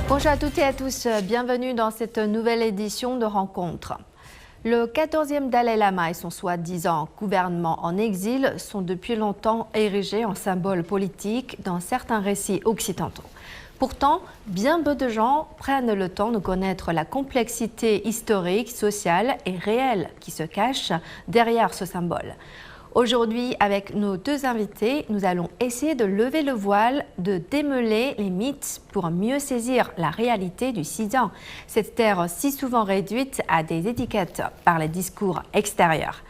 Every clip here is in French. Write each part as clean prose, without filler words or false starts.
Bonjour à toutes et à tous, bienvenue dans cette nouvelle édition de Rencontre. Le 14e Dalai Lama et son soi-disant gouvernement en exil sont depuis longtemps érigés en symbole politique dans certains récits occidentaux. Pourtant, bien peu de gens prennent le temps de connaître la complexité historique, sociale et réelle qui se cache derrière ce symbole. Aujourd'hui, avec nos deux invités, nous allons essayer de lever le voile, de démêler les mythes pour mieux saisir la réalité du Xizang, cette terre si souvent réduite à des étiquettes par les discours extérieurs.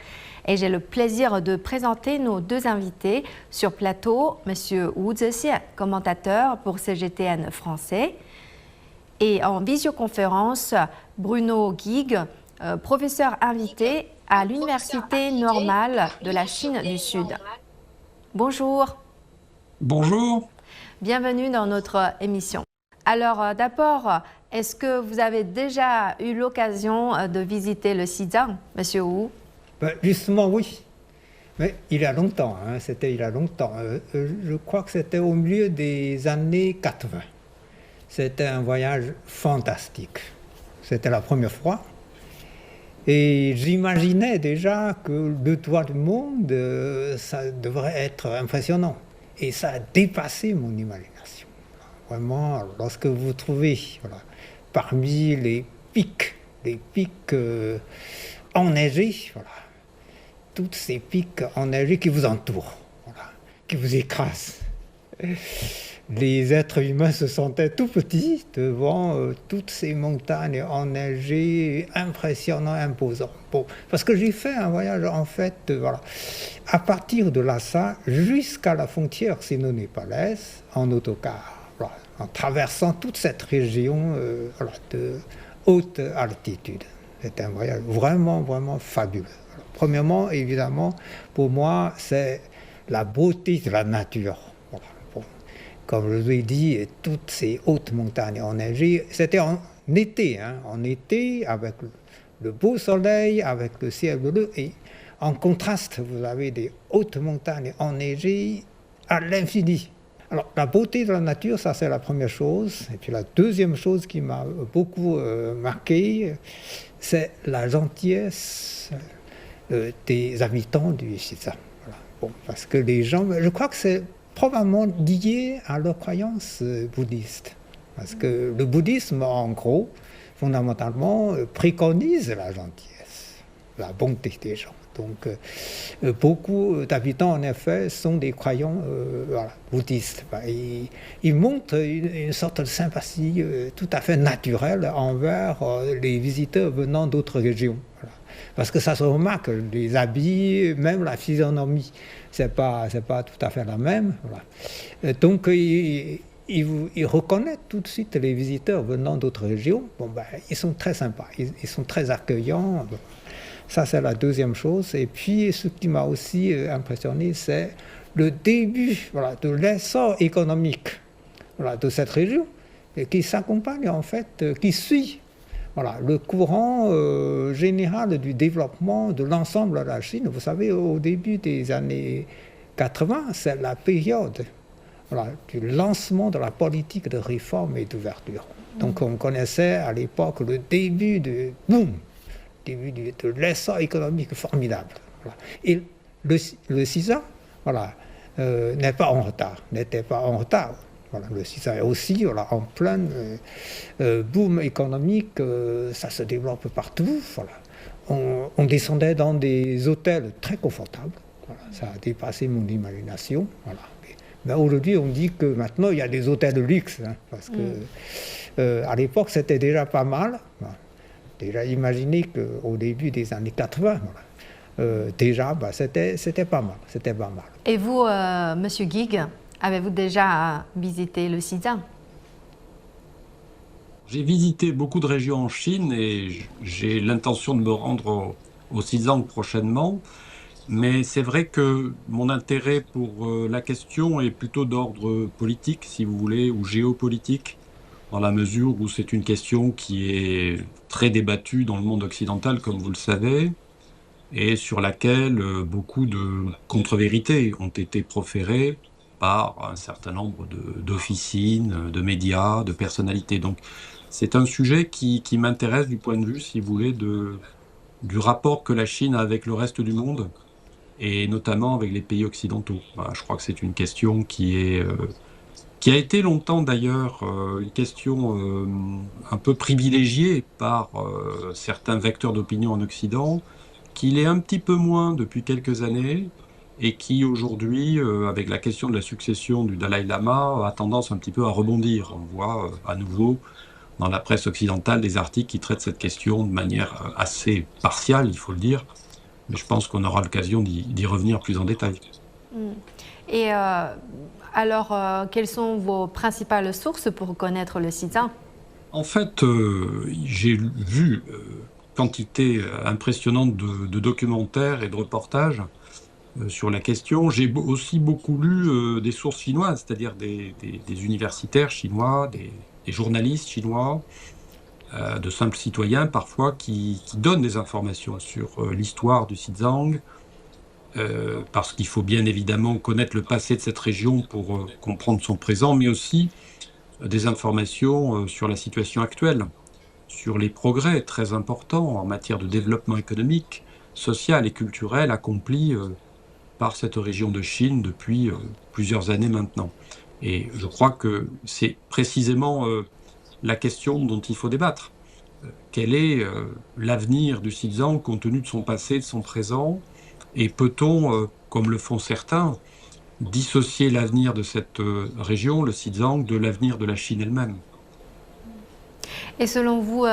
Et j'ai le plaisir de présenter nos deux invités sur plateau, M. Wu Zexie, commentateur pour CGTN français, et en visioconférence, Bruno Guigues, professeur invité à l'Université normale de la Chine du Sud. Bonjour. Bonjour. Bienvenue dans notre émission. Alors d'abord, est-ce que vous avez déjà eu l'occasion de visiter le Xizang, Monsieur Wu? Justement, oui. Mais il y a longtemps, c'était il y a longtemps. Je crois que c'était au milieu des années 80. C'était un voyage fantastique. C'était la première fois. Et j'imaginais déjà que le tour du monde, ça devrait être impressionnant. Et ça a dépassé mon imagination. Vraiment, lorsque vous trouvez parmi les pics enneigés, toutes ces pics enneigés qui vous entourent, qui vous écrasent. Les êtres humains se sentaient tout petits devant toutes ces montagnes enneigées, impressionnantes, imposantes. Bon, parce que j'ai fait un voyage, en fait, à partir de Lhasa jusqu'à la frontière sino-népalaise, en autocar, en traversant toute cette région de haute altitude. C'était un voyage vraiment, vraiment fabuleux. Alors, premièrement, évidemment, pour moi, c'est la beauté de la nature. Comme je vous ai dit, toutes ces hautes montagnes enneigées, c'était en été, avec le beau soleil, avec le ciel bleu, et en contraste, vous avez des hautes montagnes enneigées à l'infini. Alors, la beauté de la nature, ça c'est la première chose. Et puis la deuxième chose qui m'a beaucoup marqué, c'est la gentillesse des habitants du Xizang. Bon, parce que les gens, je crois que c'est probablement lié à leurs croyances bouddhistes. Parce que le bouddhisme, en gros, fondamentalement, préconise la gentillesse, la bonté des gens. Donc, beaucoup d'habitants, en effet, sont des croyants bouddhistes. Ils montrent une sorte de sympathie tout à fait naturelle envers les visiteurs venant d'autres régions. Parce que ça se remarque, les habits, même la physionomie, c'est pas tout à fait la même. Donc, ils reconnaissent tout de suite les visiteurs venant d'autres régions. Bon, ils sont très sympas, ils sont très accueillants. Bon. Ça, c'est la deuxième chose. Et puis, ce qui m'a aussi impressionné, c'est le début de l'essor économique de cette région, qui s'accompagne, en fait, qui suit le courant général du développement de l'ensemble de la Chine. Vous savez, au début des années 80, c'est la période du lancement de la politique de réforme et d'ouverture. Donc on connaissait à l'époque le début de boom, de l'essor économique formidable. Et le Xizang n'était pas en retard. Le Xizang est aussi en plein boom économique, ça se développe partout. On descendait dans des hôtels très confortables, ça a dépassé mon imagination. Mais aujourd'hui, on dit que maintenant, il y a des hôtels de luxe, parce que à l'époque, c'était déjà pas mal. Déjà, imaginez qu'au début des années 80, déjà, c'était pas mal. Et vous, Monsieur Guigues, avez-vous déjà visité le Xizang? J'ai visité beaucoup de régions en Chine et j'ai l'intention de me rendre au Xizang prochainement. Mais c'est vrai que mon intérêt pour la question est plutôt d'ordre politique, si vous voulez, ou géopolitique, dans la mesure où c'est une question qui est très débattue dans le monde occidental, comme vous le savez, et sur laquelle beaucoup de contre-vérités ont été proférées par un certain nombre d'officines, de médias, de personnalités. Donc c'est un sujet qui m'intéresse du point de vue, si vous voulez, du rapport que la Chine a avec le reste du monde, et notamment avec les pays occidentaux. Voilà, je crois que c'est une question qui a été longtemps d'ailleurs une question un peu privilégiée par certains vecteurs d'opinion en Occident, qui l'est un petit peu moins depuis quelques années, et qui aujourd'hui, avec la question de la succession du Dalai Lama, a tendance un petit peu à rebondir. On voit à nouveau dans la presse occidentale des articles qui traitent cette question de manière assez partiale, il faut le dire, mais je pense qu'on aura l'occasion d'y revenir plus en détail. Et alors, quelles sont vos principales sources pour connaître le Xizang? En fait, j'ai vu quantité impressionnante de documentaires et de reportages sur la question. J'ai aussi beaucoup lu des sources chinoises, c'est-à-dire des universitaires chinois, des journalistes chinois, de simples citoyens parfois qui donnent des informations sur l'histoire du Xizang, parce qu'il faut bien évidemment connaître le passé de cette région pour comprendre son présent, mais aussi des informations sur la situation actuelle, sur les progrès très importants en matière de développement économique, social et culturel accomplis par cette région de Chine depuis plusieurs années maintenant. Et je crois que c'est précisément la question dont il faut débattre. Quel est l'avenir du Xizang compte tenu de son passé, de son présent? Et peut-on, comme le font certains, dissocier l'avenir de cette région, le Xizang, de l'avenir de la Chine elle-même? Et selon vous,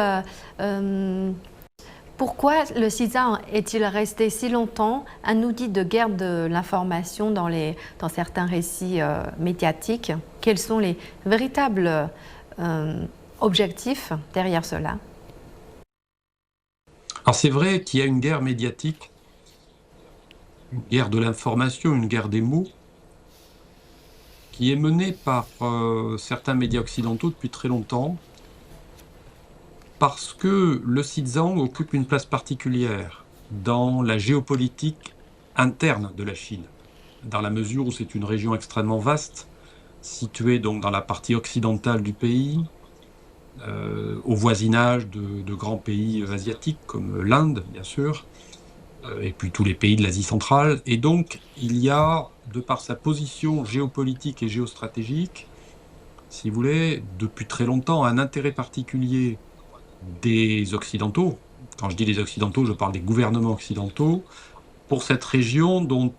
pourquoi le Xizang est-il resté si longtemps un outil de guerre de l'information dans certains récits médiatiques? Quels sont les véritables objectifs derrière cela? Alors c'est vrai qu'il y a une guerre médiatique, une guerre de l'information, une guerre des mots, qui est menée par certains médias occidentaux depuis très longtemps, parce que le Xizang occupe une place particulière dans la géopolitique interne de la Chine, dans la mesure où c'est une région extrêmement vaste, située donc dans la partie occidentale du pays, au voisinage de grands pays asiatiques comme l'Inde, bien sûr, et puis tous les pays de l'Asie centrale. Et donc, il y a, de par sa position géopolitique et géostratégique, si vous voulez, depuis très longtemps, un intérêt particulier des Occidentaux. Quand je dis les Occidentaux, je parle des gouvernements occidentaux, pour cette région dont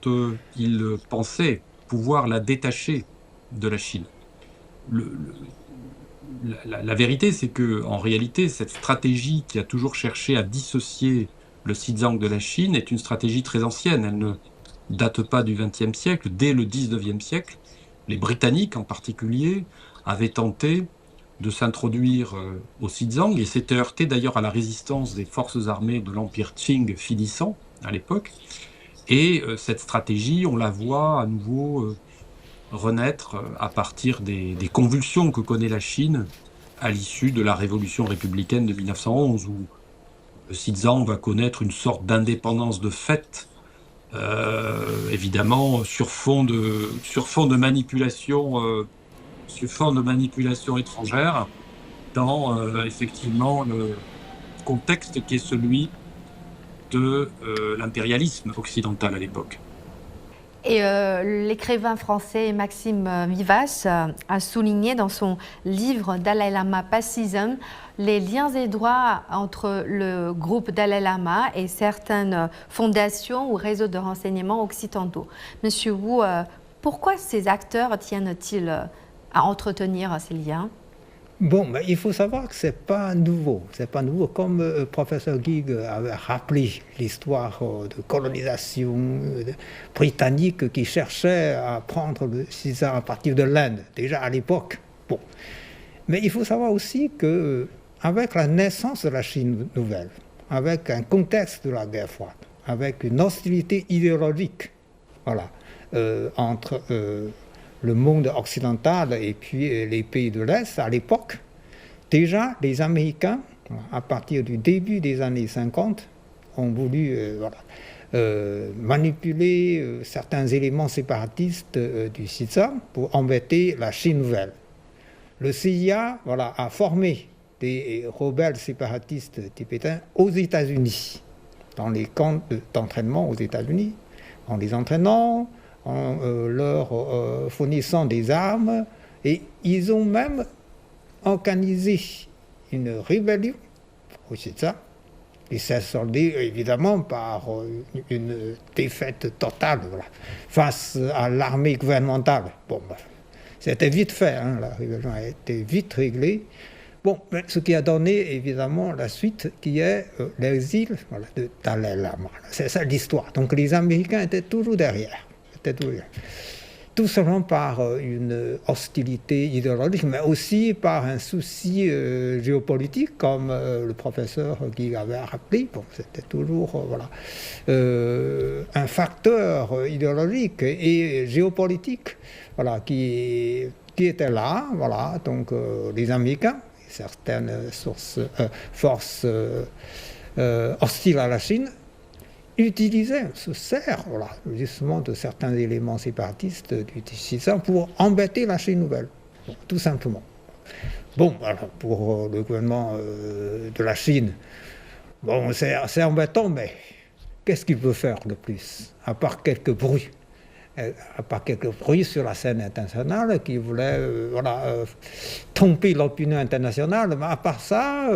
ils pensaient pouvoir la détacher de la Chine. La vérité, c'est que, en réalité, cette stratégie qui a toujours cherché à dissocier le Xizang de la Chine est une stratégie très ancienne. Elle ne date pas du XXe siècle. Dès le XIXe siècle, les Britanniques en particulier avaient tenté de s'introduire au Xizang et s'étaient heurtés d'ailleurs à la résistance des forces armées de l'Empire Qing finissant à l'époque. Et cette stratégie, on la voit à nouveau renaître à partir des convulsions que connaît la Chine à l'issue de la révolution républicaine de 1911, où le Xizang va connaître une sorte d'indépendance de fait, évidemment sur fond de manipulation, sur fond de manipulation étrangère, dans effectivement le contexte qui est celui de l'impérialisme occidental à l'époque. Et l'écrivain français Maxime Vivace a souligné dans son livre Dalai Lama Passism les liens étroits entre le groupe Dalai Lama et certaines fondations ou réseaux de renseignement occidentaux. Monsieur Wu, pourquoi ces acteurs tiennent-ils à entretenir ces liens? Bon, mais il faut savoir que ce n'est pas nouveau. C'est pas nouveau. Comme le professeur Gig avait rappelé l'histoire de colonisation britannique qui cherchait à prendre le Xizang à partir de l'Inde, déjà à l'époque. Bon. Mais il faut savoir aussi qu'avec la naissance de la Chine nouvelle, avec un contexte de la guerre froide, avec une hostilité idéologique, voilà, entre le monde occidental et puis les pays de l'Est, à l'époque, déjà les Américains, à partir du début des années 50, ont voulu manipuler certains éléments séparatistes du Xizang pour embêter la Chine nouvelle. Le CIA a formé des rebelles séparatistes tibétains aux États-Unis, dans les camps d'entraînement aux États-Unis, en les entraînant, en leur fournissant des armes, et ils ont même organisé une rébellion au Xizang, qui s'est soldée évidemment par une défaite totale face à l'armée gouvernementale. Bon, c'était vite fait, hein, la rébellion a été vite réglée. Bon, ce qui a donné évidemment la suite qui est l'exil de Dalai Lama. C'est ça l'histoire. Donc les Américains étaient toujours derrière. Tout simplement par une hostilité idéologique, mais aussi par un souci géopolitique, comme le professeur Guy avait rappelé. Bon, c'était toujours un facteur idéologique et géopolitique qui était là. Donc les Américains, certaines forces hostiles à la Chine, se sert justement de certains éléments séparatistes du Xizang pour embêter la Chine nouvelle, tout simplement. Bon, alors, pour le gouvernement de la Chine, bon, c'est embêtant, mais qu'est-ce qu'il peut faire de plus, à part quelques bruits sur la scène internationale qui voulaient tromper l'opinion internationale, mais à part ça,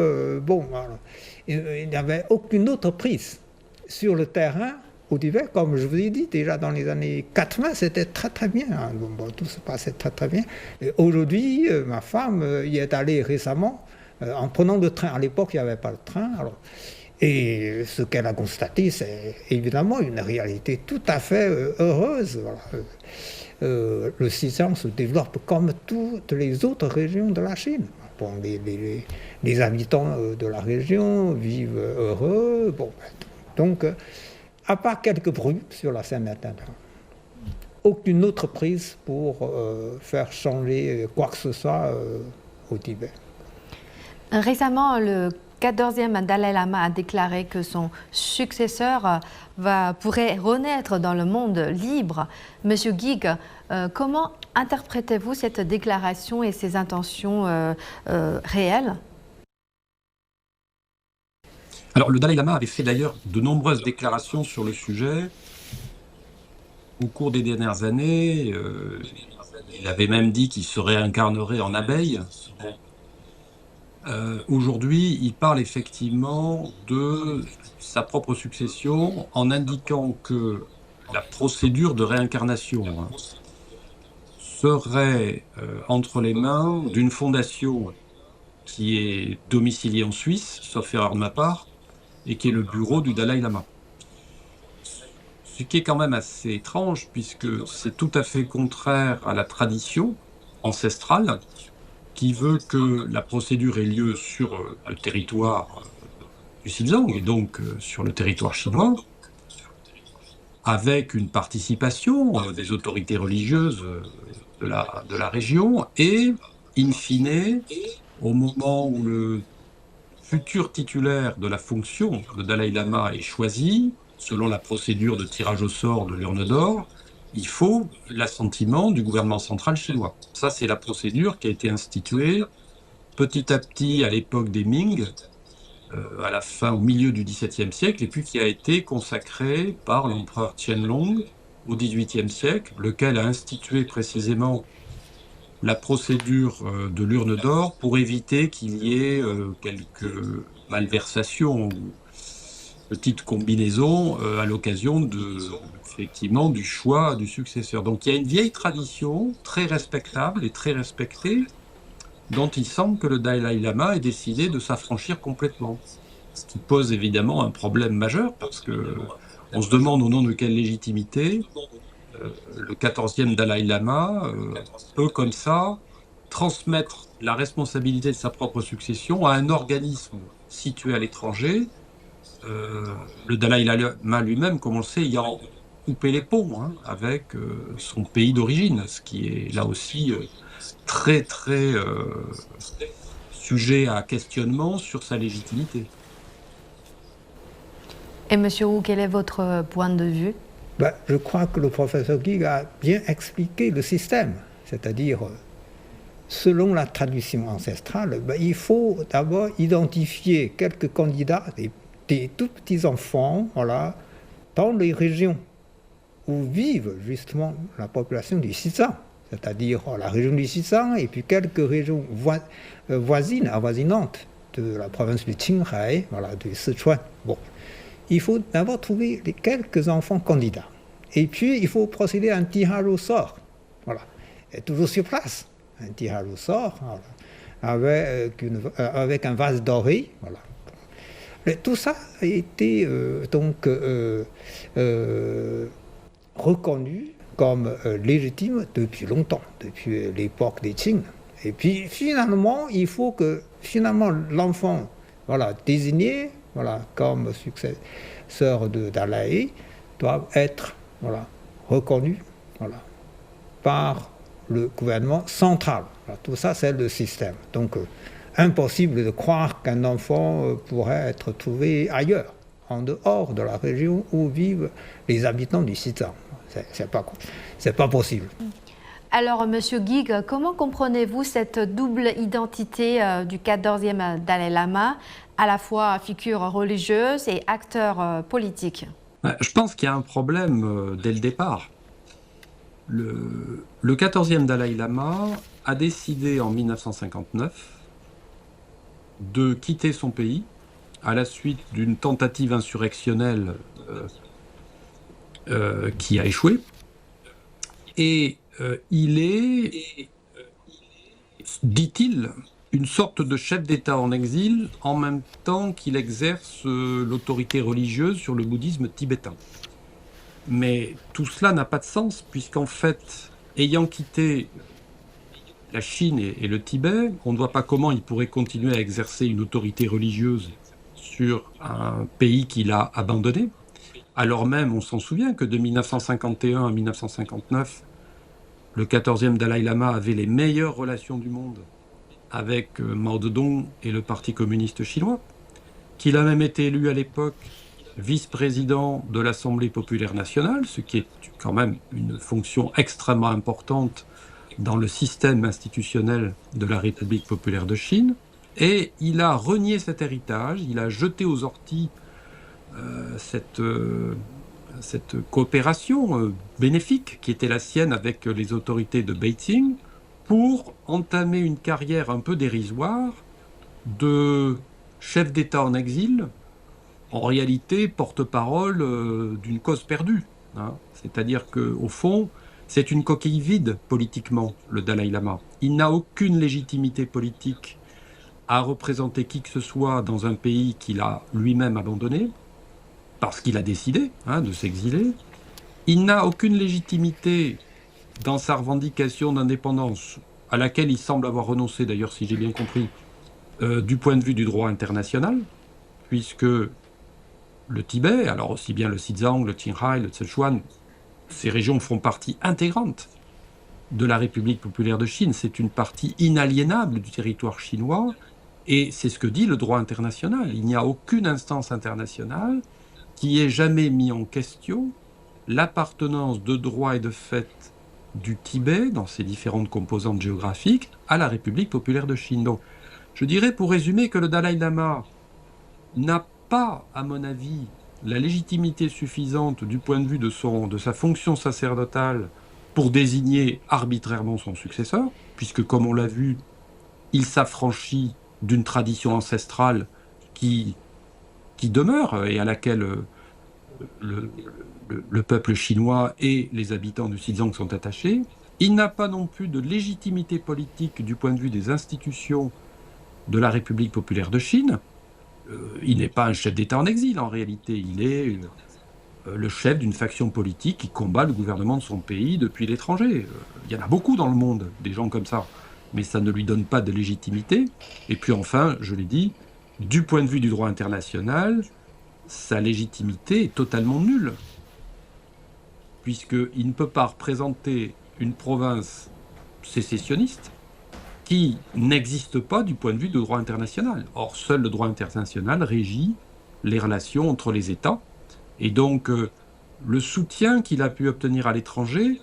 il n'y avait aucune autre prise. Sur le terrain, au Tibet, comme je vous ai dit, déjà dans les années 80, c'était très très bien. Hein. Bon, tout se passait très très bien. Aujourd'hui, ma femme y est allée récemment en prenant le train. À l'époque, il n'y avait pas le train. Et ce qu'elle a constaté, c'est évidemment une réalité tout à fait heureuse. Le Xizang se développe comme toutes les autres régions de la Chine. Bon, les habitants de la région vivent heureux. Bon, donc, à part quelques bruits sur la scène internationale, aucune autre prise pour faire changer quoi que ce soit au Tibet. Récemment, le 14e Dalai Lama a déclaré que son successeur pourrait renaître dans le monde libre. Monsieur Guig, comment interprétez-vous cette déclaration et ses intentions réelles ? Alors, le Dalai Lama avait fait d'ailleurs de nombreuses déclarations sur le sujet au cours des dernières années. Il avait même dit qu'il se réincarnerait en abeille. Aujourd'hui, il parle effectivement de sa propre succession en indiquant que la procédure de réincarnation serait entre les mains d'une fondation qui est domiciliée en Suisse, sauf erreur de ma part, et qui est le bureau du Dalai Lama. Ce qui est quand même assez étrange, puisque c'est tout à fait contraire à la tradition ancestrale, qui veut que la procédure ait lieu sur le territoire du Xizang, et donc sur le territoire chinois, avec une participation des autorités religieuses de la région, et, in fine, au moment où le futur titulaire de la fonction de Dalai Lama est choisi, selon la procédure de tirage au sort de l'urne d'or, il faut l'assentiment du gouvernement central chinois. Ça, c'est la procédure qui a été instituée petit à petit à l'époque des Ming, au milieu du XVIIe siècle, et puis qui a été consacrée par l'empereur Qianlong au XVIIIe siècle, lequel a institué précisément la procédure de l'urne d'or pour éviter qu'il y ait quelques malversations ou petites combinaisons à l'occasion effectivement du choix du successeur. Donc il y a une vieille tradition très respectable et très respectée dont il semble que le Dalai Lama ait décidé de s'affranchir complètement. Ce qui pose évidemment un problème majeur parce que on se demande au nom de quelle légitimité le 14e Dalai Lama peut comme ça transmettre la responsabilité de sa propre succession à un organisme situé à l'étranger. Le Dalai Lama lui-même, comme on le sait, ayant coupé les ponts avec son pays d'origine, ce qui est là aussi très très sujet à questionnement sur sa légitimité. Et Monsieur Wu, quel est votre point de vue? Je crois que le professeur Guig a bien expliqué le système, c'est-à-dire, selon la tradition ancestrale, il faut d'abord identifier quelques candidats, des tout petits enfants, voilà, dans les régions où vivent justement la population du Xizang, c'est-à-dire la région du Xizang et puis quelques régions avoisinantes de la province du Qinghai, voilà, du Sichuan. Bon. Il faut d'abord trouver quelques enfants candidats. Et puis, il faut procéder à un tirage au sort. Voilà. Et toujours sur place. Un tirage au sort, voilà, avec un vase doré. Voilà. Et tout ça a été reconnu comme légitime depuis longtemps, depuis l'époque des Qing. Et puis, finalement, il faut que l'enfant, voilà, désigné, voilà, comme successeur de Dalai, doivent être, voilà, reconnus, voilà, par le gouvernement central. Voilà, tout ça, c'est le système. Donc, impossible de croire qu'un enfant pourrait être trouvé ailleurs, en dehors de la région où vivent les habitants du Xizang. C'est pas possible. Alors, Monsieur Guig, comment comprenez-vous cette double identité du 14e Dalai Lama, à la fois figure religieuse et acteur politique? Je pense qu'il y a un problème dès le départ. Le 14e Dalai Lama a décidé en 1959 de quitter son pays à la suite d'une tentative insurrectionnelle qui a échoué. Et il est, dit-il, une sorte de chef d'État en exil en même temps qu'il exerce l'autorité religieuse sur le bouddhisme tibétain. Mais tout cela n'a pas de sens, puisqu'en fait, ayant quitté la Chine et le Tibet, on ne voit pas comment il pourrait continuer à exercer une autorité religieuse sur un pays qu'il a abandonné. Alors même, on s'en souvient que de 1951 à 1959, le 14e Dalai Lama avait les meilleures relations du monde avec Mao Zedong et le Parti communiste chinois, qu'il a même été élu à l'époque vice-président de l'Assemblée populaire nationale, ce qui est quand même une fonction extrêmement importante dans le système institutionnel de la République populaire de Chine. Et il a renié cet héritage, il a jeté aux orties cette coopération bénéfique qui était la sienne avec les autorités de Beijing pour entamer une carrière un peu dérisoire de chef d'État en exil, en réalité porte-parole d'une cause perdue. Hein. C'est-à-dire qu'au fond, c'est une coquille vide politiquement, le Dalai Lama. Il n'a aucune légitimité politique à représenter qui que ce soit dans un pays qu'il a lui-même abandonné, parce qu'il a décidé de s'exiler. Il n'a aucune légitimité dans sa revendication d'indépendance, à laquelle il semble avoir renoncé, d'ailleurs, si j'ai bien compris, du point de vue du droit international, puisque le Tibet, alors aussi bien le Xizang, le Qinghai, le Sichuan, ces régions font partie intégrante de la République populaire de Chine. C'est une partie inaliénable du territoire chinois, et c'est ce que dit le droit international. Il n'y a aucune instance internationale qui ait jamais mis en question l'appartenance de droit et de fait du Tibet, dans ses différentes composantes géographiques, à la République populaire de Chine. Donc, je dirais pour résumer que le Dalai Lama n'a pas, à mon avis, la légitimité suffisante du point de vue de sa fonction sacerdotale pour désigner arbitrairement son successeur, puisque, comme on l'a vu, il s'affranchit d'une tradition ancestrale qui demeure et à laquelle le peuple chinois et les habitants du Xizang sont attachés. Il n'a pas non plus de légitimité politique du point de vue des institutions de la République populaire de Chine. Il n'est pas un chef d'État en exil, en réalité. Il est le chef d'une faction politique qui combat le gouvernement de son pays depuis l'étranger. Il y en a beaucoup dans le monde, des gens comme ça. Mais ça ne lui donne pas de légitimité. Et puis enfin, je l'ai dit, du point de vue du droit international, sa légitimité est totalement nulle. Puisqu'il ne peut pas représenter une province sécessionniste qui n'existe pas du point de vue du droit international. Or, seul le droit international régit les relations entre les États, Et donc, le soutien qu'il a pu obtenir à l'étranger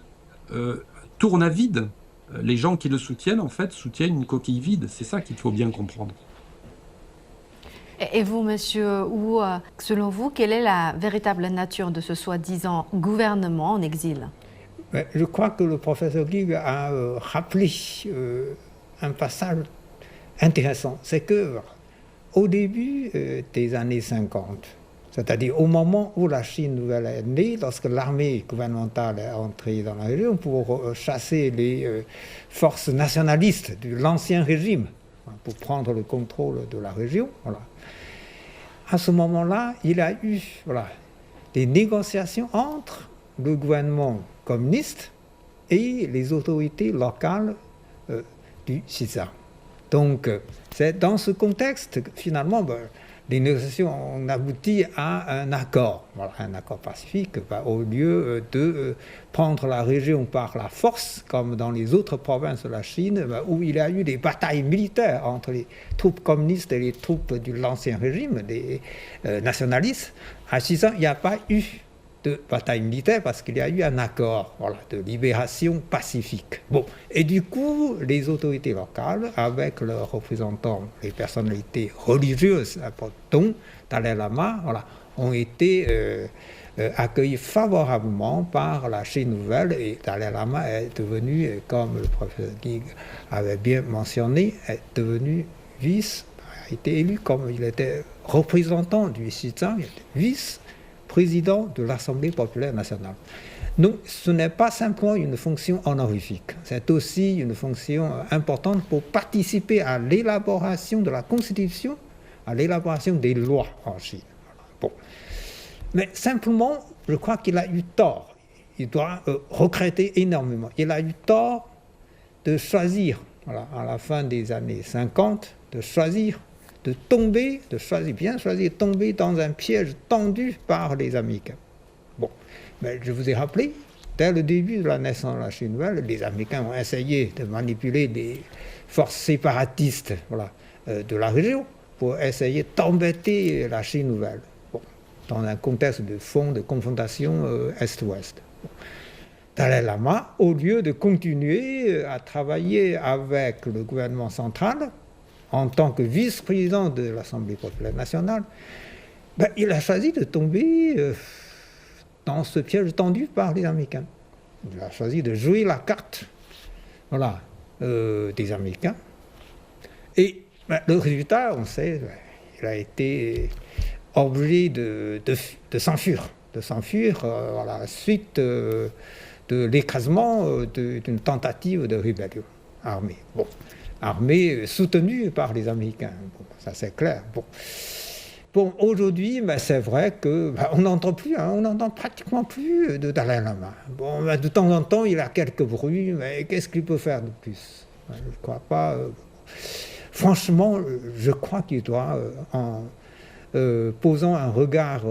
tourne à vide. Les gens qui le soutiennent, en fait, soutiennent une coquille vide. C'est ça qu'il faut bien comprendre. Et vous, monsieur Wu, selon vous, quelle est la véritable nature de ce soi-disant gouvernement en exil? Je crois que le professeur Gig a rappelé un passage intéressant. C'est que au début des années 50, c'est-à-dire au moment où la Chine nouvelle est née, lorsque l'armée gouvernementale est entrée dans la région pour chasser les forces nationalistes de l'ancien régime, pour prendre le contrôle de la région. Voilà. À ce moment-là, il y a eu des négociations entre le gouvernement communiste et les autorités locales du Xizang. Donc, c'est dans ce contexte que finalement, les négociations ont abouti à un accord, un accord pacifique, au lieu de prendre la région par la force, comme dans les autres provinces de la Chine, où il y a eu des batailles militaires entre les troupes communistes et les troupes de l'ancien régime, des nationalistes. À Xizang, il n'y a pas eu de bataille militaire parce qu'il y a eu un accord de libération pacifique. Bon. Et du coup, les autorités locales, avec leurs représentants, les personnalités religieuses, dont Dalai Lama, ont été accueillis favorablement par la Chine nouvelle, et Dalai Lama est devenu, comme le professeur Gig avait bien mentionné, est devenu a été élu comme il était représentant du Xizang, il était vice-président de l'Assemblée populaire nationale. Donc ce n'est pas simplement une fonction honorifique, c'est aussi une fonction importante pour participer à l'élaboration de la Constitution, à l'élaboration des lois en Chine. Bon. Mais simplement, je crois qu'il a eu tort. Il doit regretter énormément. Il a eu tort de choisir, à la fin des années 50, de tomber dans un piège tendu par les Américains. Bon, mais je vous ai rappelé, dès le début de la naissance de la Chine nouvelle, les Américains ont essayé de manipuler les forces séparatistes de la région pour essayer d'embêter la Chine nouvelle, dans un contexte de fond de confrontation Est-Ouest. Dalai Lama, au lieu de continuer à travailler avec le gouvernement central, en tant que vice-président de l'Assemblée populaire nationale, il a choisi de tomber dans ce piège tendu par les Américains. Il a choisi de jouer la carte des Américains. Et le résultat, on sait, il a été obligé de s'enfuir suite de l'écrasement d'une tentative de rébellion armée. Bon. Armée soutenue par les Américains. Bon, ça c'est clair. Bon, aujourd'hui, c'est vrai qu'on n'entend pratiquement plus de Dalai Lama. Bon, de temps en temps, il a quelques bruits, mais qu'est-ce qu'il peut faire de plus? Je ne crois pas. Franchement, je crois qu'il doit, en posant un regard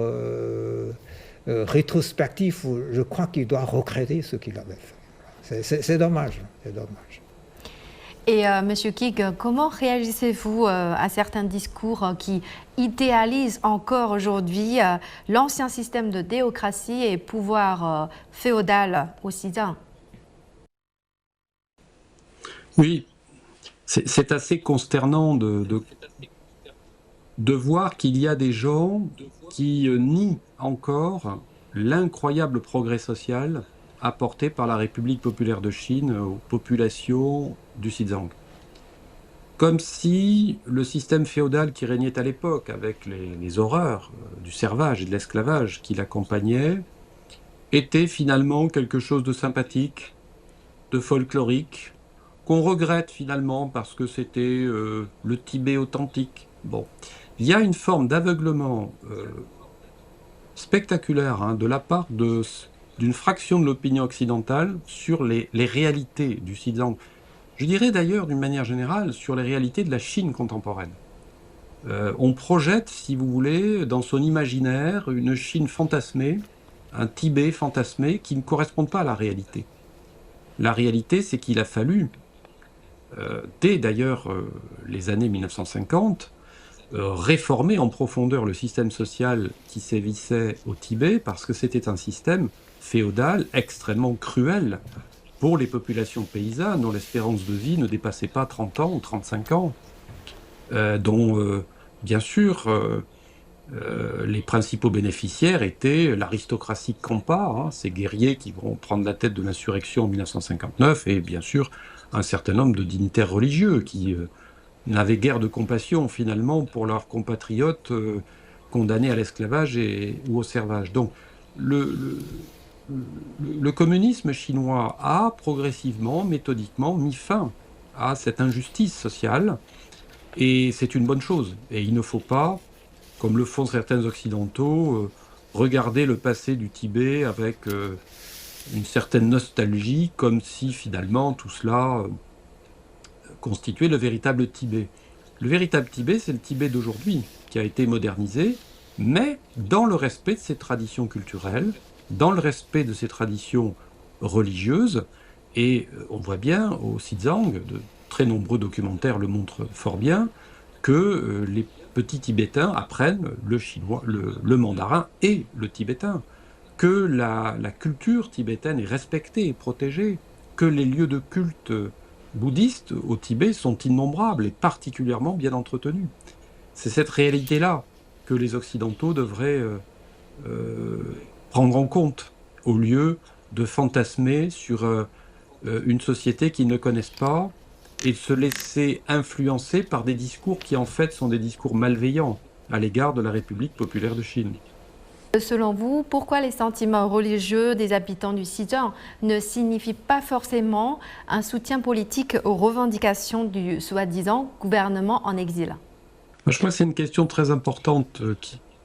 rétrospectif, je crois qu'il doit regretter ce qu'il avait fait. C'est dommage, c'est dommage. Et Monsieur Gig, comment réagissez-vous à certains discours qui idéalisent encore aujourd'hui l'ancien système de théocratie et pouvoir féodal au Xizang? Oui, c'est assez consternant de voir qu'il y a des gens qui nient encore l'incroyable progrès social apporté par la République populaire de Chine aux populations du Xizang. Comme si le système féodal qui régnait à l'époque, avec les horreurs du servage et de l'esclavage qui l'accompagnaient, était finalement quelque chose de sympathique, de folklorique, qu'on regrette finalement parce que c'était le Tibet authentique. Bon, il y a une forme d'aveuglement spectaculaire de la part d'une fraction de l'opinion occidentale sur les réalités du Xizang. Je dirais d'ailleurs, d'une manière générale, sur les réalités de la Chine contemporaine. On projette, si vous voulez, dans son imaginaire, une Chine fantasmée, un Tibet fantasmé qui ne correspondent pas à la réalité. La réalité, c'est qu'il a fallu, dès d'ailleurs les années 1950, réformer en profondeur le système social qui sévissait au Tibet, parce que c'était un système féodal extrêmement cruel pour les populations paysannes dont l'espérance de vie ne dépassait pas 30 ans ou 35 ans, dont, bien sûr, les principaux bénéficiaires étaient l'aristocratie Khampa, ces guerriers qui vont prendre la tête de l'insurrection en 1959, et bien sûr un certain nombre de dignitaires religieux qui n'avaient guère de compassion finalement pour leurs compatriotes condamnés à l'esclavage ou au servage. Donc le communisme chinois a progressivement, méthodiquement mis fin à cette injustice sociale, et c'est une bonne chose. Et il ne faut pas, comme le font certains occidentaux, regarder le passé du Tibet avec une certaine nostalgie, comme si finalement tout cela constituait le véritable Tibet. Le véritable Tibet, c'est le Tibet d'aujourd'hui, qui a été modernisé, mais dans le respect de ses traditions culturelles, dans le respect de ses traditions religieuses, et on voit bien au Xizang, de très nombreux documentaires le montrent fort bien, que les petits Tibétains apprennent le chinois, le mandarin et le tibétain, que la culture tibétaine est respectée et protégée, que les lieux de culte bouddhistes au Tibet sont innombrables et particulièrement bien entretenus. C'est cette réalité-là que les Occidentaux devraient prendre en compte, au lieu de fantasmer sur une société qu'ils ne connaissent pas, et de se laisser influencer par des discours qui en fait sont des discours malveillants à l'égard de la République populaire de Chine. Selon vous, pourquoi les sentiments religieux des habitants du Xizang ne signifient pas forcément un soutien politique aux revendications du soi-disant gouvernement en exil? Je crois que c'est une question très importante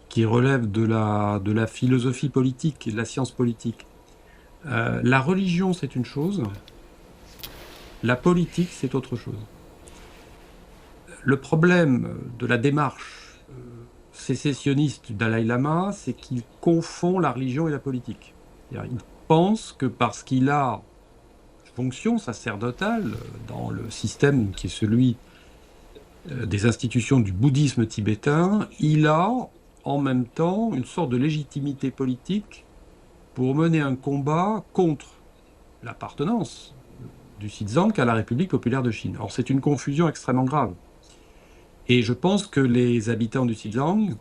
qui relève de la philosophie politique et de la science politique. La religion, c'est une chose. La politique, c'est autre chose. Le problème de la démarche sécessionniste du Dalai Lama, c'est qu'il confond la religion et la politique. Il pense que parce qu'il a fonction sacerdotale dans le système qui est celui des institutions du bouddhisme tibétain, il a en même temps une sorte de légitimité politique pour mener un combat contre l'appartenance du Xizang à la République populaire de Chine. Or, c'est une confusion extrêmement grave. Et je pense que les habitants du Xizang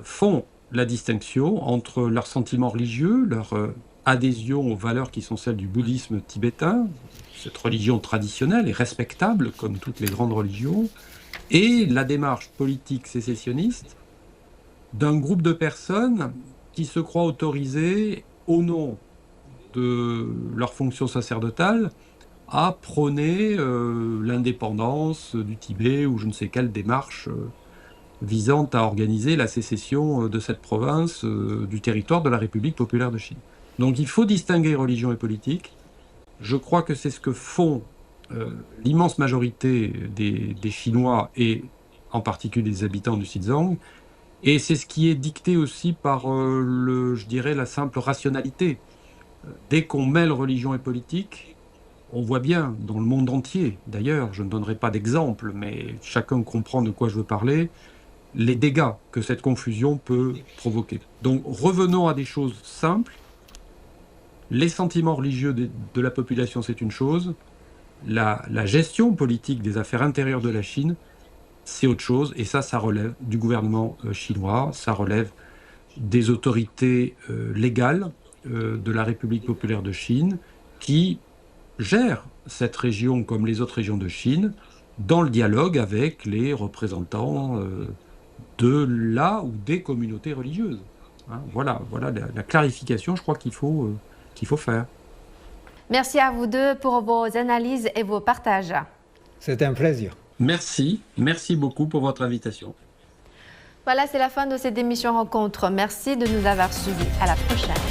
font la distinction entre leurs sentiments religieux, leur adhésion aux valeurs qui sont celles du bouddhisme tibétain, cette religion traditionnelle et respectable comme toutes les grandes religions, et la démarche politique sécessionniste d'un groupe de personnes qui se croient autorisées, au nom de leur fonction sacerdotale, à prôner l'indépendance du Tibet ou je ne sais quelle démarche visant à organiser la sécession de cette province du territoire de la République populaire de Chine. Donc il faut distinguer religion et politique. Je crois que c'est ce que font l'immense majorité des Chinois et en particulier des habitants du Xizang. Et c'est ce qui est dicté aussi par, je dirais, la simple rationalité. Dès qu'on mêle religion et politique, on voit bien dans le monde entier, d'ailleurs, je ne donnerai pas d'exemple, mais chacun comprend de quoi je veux parler, les dégâts que cette confusion peut provoquer. Donc revenons à des choses simples. Les sentiments religieux de la population, c'est une chose. La gestion politique des affaires intérieures de la Chine, c'est autre chose. Et ça relève du gouvernement chinois, ça relève des autorités légales de la République populaire de Chine qui gère cette région comme les autres régions de Chine dans le dialogue avec les représentants de la ou des communautés religieuses. Hein, voilà la clarification, je crois qu'il faut faire. Merci à vous deux pour vos analyses et vos partages. C'est un plaisir. Merci beaucoup pour votre invitation. Voilà, c'est la fin de cette émission Rencontre. Merci de nous avoir suivis. À la prochaine.